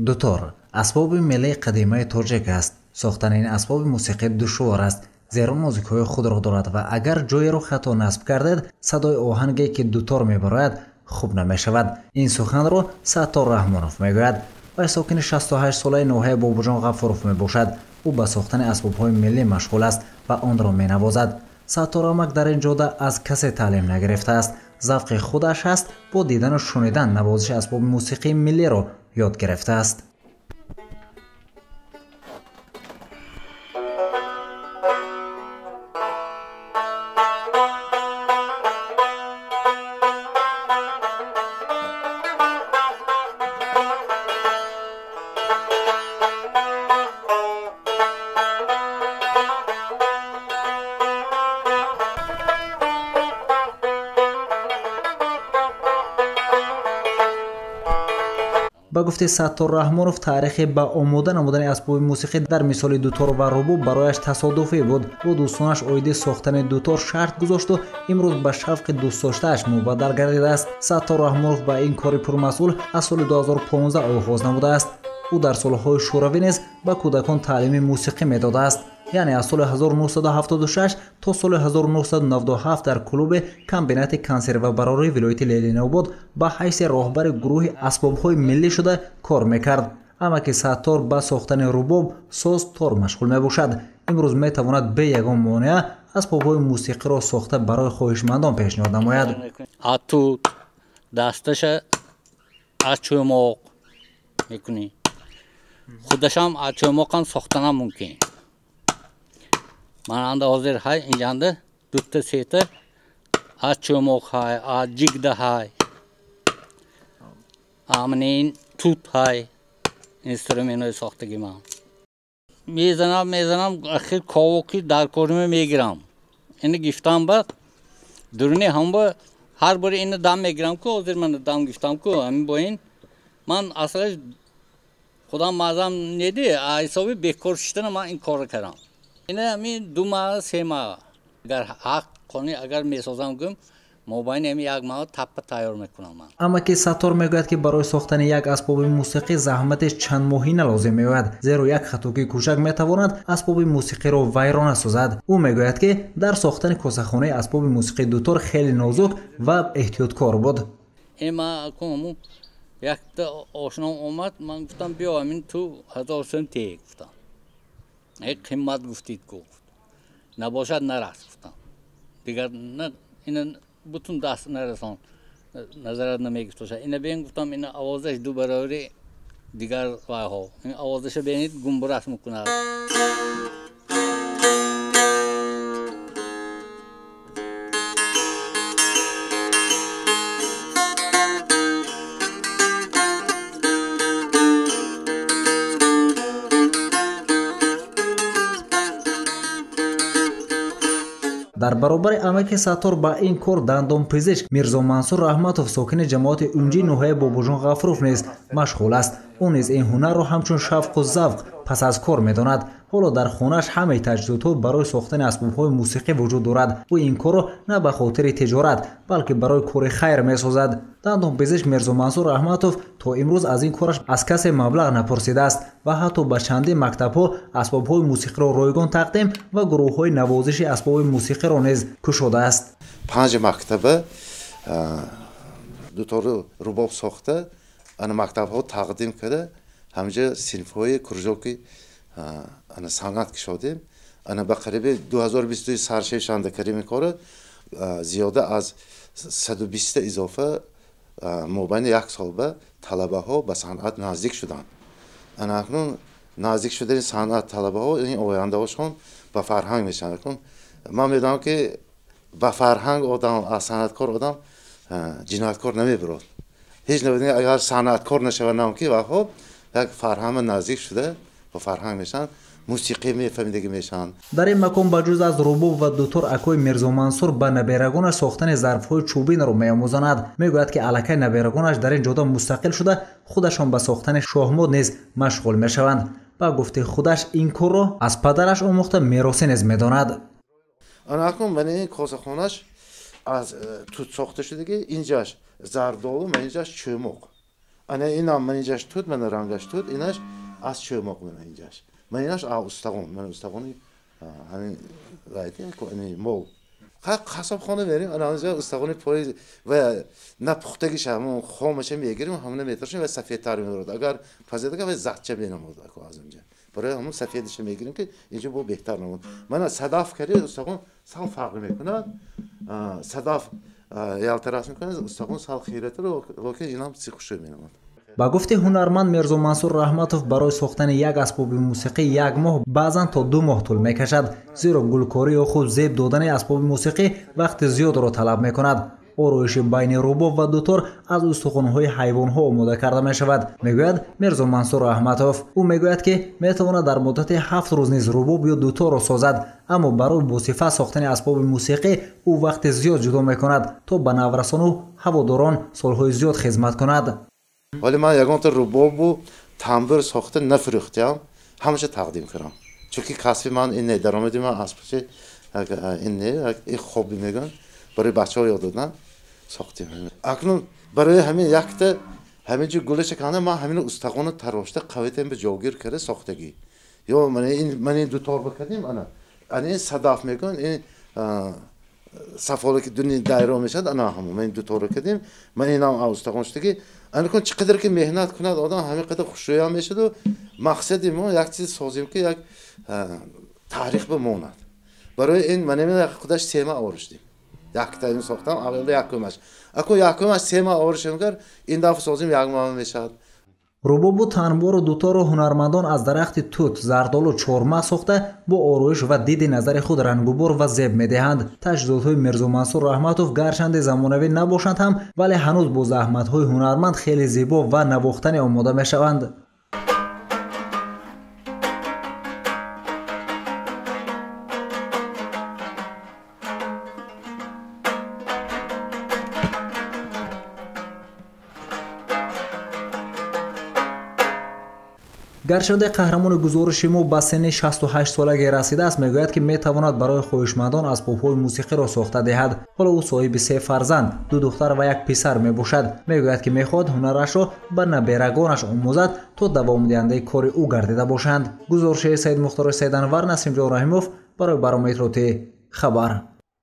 دوتار اسباب ملی قدیمه تاجیک است. ساختن این اسباب موسیقی دشوار است زیرا موزیک‌های خود را دارد و اگر جایی را خطا نصب کردید صدای آهنگی که دوتار میبراید خوب نمیشود. این سخن را ستار رحمانوف میگوید و ساکن 68 ساله نوحه بابوجان غفوروف میباشد. او به ساختن اسباب‌های ملی مشغول است و آن را مینوازد. ستار امک در این جاده از کسی تعلیم نگرفته است. ذوق خودش است. با دیدن و شنیدن نوازش اسباب موسیقی ملی را یاد گرفته است. با گفته ستار رحمانوف تاریخ با آماده نمودن اسباب موسیقی در مثال دوتار و رباب برایش تصادفی بود. با دوستانش ایده ساختن دوتار شرط گذاشت و امروز به شوق دوست داشته‌اش مبادر گردیده است. ستار رحمانوف با این کار پرمسئول از سال 2015 آغاز نموده است. او در سالهای شوروی نیز به کودکان تعلیم موسیقی میداده است. یعنی از سال 1976 تا سال 1997 در کلوب کمبینات کنسرو براری ولایت لیلیناباد به حیث راهبر گروه اسباب‌های ملی شده کار میکرد. اما که ستار به ساختن رباب ساز تار مشغول میباشد. امروز میتواند به یگان مانع اسباب‌های موسیقی را ساخته برای خواهشمندان پیشنهاد نماید. اتو دستش از چوماق میکنی. خودش هم از چوماق هم ساختن ممکن. من حاضر های اینجا دوست سیته از چوماق های از جگده های آمنین توت های اینسترومنت های ساختگی من میزنم اخیر کاوکی در کارم میگیرم. این گفتم با درونی هم با هر بار این دام میگیرم که حاضر من دام گفتم که همین با این من اصلا خدا مازم ندی حسابی بیکار شدن من این کار کردم. این همین 2 ماه 3 ماه اگر حق کنی اگر میسازم گم موبایل نمی یک ماه تپ تیار میکنم من. اما که ستار میگوید که برای ساختن یک اسباب موسیقی زحمتش چند ماهینه لازم میآید زیرا یک خطوکی کوچک میتواند اسباب موسیقی را ویرانه سازد. او میگوید که در ساختن کاسخانه اسباب موسیقی دوتار خیلی نازک و احتیاطکار بود. اما کومو یک تا آشنا اومد من گفتم بیا همین تو 1000 سنتی گفتم. یک قیمت گفتید گفت نباشد نرفت گفتم دیگر نه این بتون دست نرسان نظرت نمیگذاشت. این بین گفتم این آوازش 2 برابر دیگر ها این آوازش بینید گمبرش میکنه. در برابر امک ستار با این کار دندان پزشک میرزا منصور رحمتوف ساکن جماعت اونجی نوحه بابوجان غفوروف نیز مشغول است. او نیز این هنر را همچون شوق و ذوق پس از کار میداند. حالا در خانه‌اش همه تجهیزات برای ساختن اسباب‌های موسیقی وجود دارد. او این کار را نه به خاطر تجارت بلکه برای کار خیر میسازد. دندان پزشک میرزا منصور رحمتوف تا امروز از این کارش از کسی مبلغ نپرسیده است و حتی به چندین مکتب‌ها اسباب‌های موسیقی را رایگان تقدیم و گروه‌های نوازش اسباب موسیقی را نیز کشوده است. 5 مکتب دوتار رباب ساخته ana maktabha taqdim کرده همجا صنف‌های کرجوکی ana sanat کشیدیم. ana به قریب 2022 سرشش اندکاری میکنه زیاده از 120 اضافه مابین 1 سال به طلبه ها به صنعت نزدیک شدن. ana اکنون نزدیک شدن صنعت طلبه ها این آینده هاشون به فرهنگ میشن. من میدونم که به فرهنگ آدم از صنعتکار آدم جنایتکار نمیبرد. هیچ نمیدونی اگر صنعتکار نشونم که و خب یک فرهنگ نزدیک شده با فرهنگ میشن موسیقی میفهمیدگی میشن. در این مکان بجز از رباب و دوتار اکوی میرزا منصور به نبیرگانش ساختن ظرف‌های چوبین رو میآموزاند. میگوید که الکی نبیرگانش در این جاده مستقل شده خودشان به ساختن شاهماد نیز مشغول میشوند. با گفته خودش این کار را از پدرش آموخته میراثی نیز میداند. اکنون من این کاسخانه‌اش از توت ساخته شده که اینجاش زردالو و اینجاش چومق. ana inam man injash tut man rangash tut inash az cho'moq man injash man inash ustag'on man ustag'oni hamin raydi ko ani mol qassobxona bering ananja ustag'oni poy va na puxtagi shamu xomasha megirim hamna metrshim va safetar me'rod agar fazadaga va zatcha benamod ko azimja برای همون سفیدش میگیریم که اینجا با بهتر نمود من صداف کردم استخوان سال فرق میکنه صداف یالتراس میکنه استخوان سال خیرت رو که اینم سیخوشه مینمود با گفته هنرمند میرزا منصور رحمتوف برای ساختن یک اسباب موسیقی یک ماه بعضا تا 2 ماه طول میکشد زیرا گلکاری یا خود زیب دادن اسباب موسیقی وقت زیاد را طلب میکند آرایش بین رباب و دوتار از استخوان‌های حیوان‌ها آماده کرده می‌شود میگوید میرزا منصور رحمتوف او میگوید که میتواند در مدت 7 روز نیز رباب یا دوتار را سازد اما برای بوصفه ساختن اسباب موسیقی او وقت زیاد جدا میکند تا به نورسان و هواداران سالهای زیاد خدمت کند ولی من یگان تا رباب و تنبور ساخته نفروختم همیشه تقدیم کردم چون که کسب من این درآمد من اسبش این خوب میگن برای بچه‌ها یاد دادن ساختیم اکنون برای همین یک تا همین جو گلش کنه ما همین استخوان تراشته قویتم به جوگیر کرده ساختگی یا من این دو تار بکردیم انا این صداف میگن این صفالی که دنیا دایره میشد انا همون من دو تار کردیم من اینم استخوان شدگی انا کن چقدر که مهنت کند آدم همین قدر خوشرویا میشد و مقصدی ما یک چیز سازیم که یک تاریخ بماند برای این من خودش تیمه آوردیم یک تا این ساختم اول یکمش اكو یکمش 3 ماه آورشم کرد این دفعه سازیم 1 ماه میشد رباب و تنبور و دوتار و هنرمندان از درخت توت زردال و چرمه ساخته با آرایش و دید نظر خود رنگوبار و زیب میدهند تجهیزات‌های میرزا منصور رحمتوف گرچند زمانوی نباشند هم ولی هنوز با زحمت‌های هنرمند خیلی زیبا و نواختنی آماده میشوند گرچند قهرمان گزارش ما به سن 68 سالگی رسیده است میگوید که میتواند برای خواهشمندان اسباب‌های موسیقی را ساخته دهد حالا او صاحب 3 فرزند 2 دختر و 1 پسر میباشد میگوید که میخواد هنرش را به نبیرگانش آموزد تا دوام دهنده کار او گردیده باشند گزارش سید مختار سید انور نسیم جان رحیموف برای برنامه اطلاعاتی خبر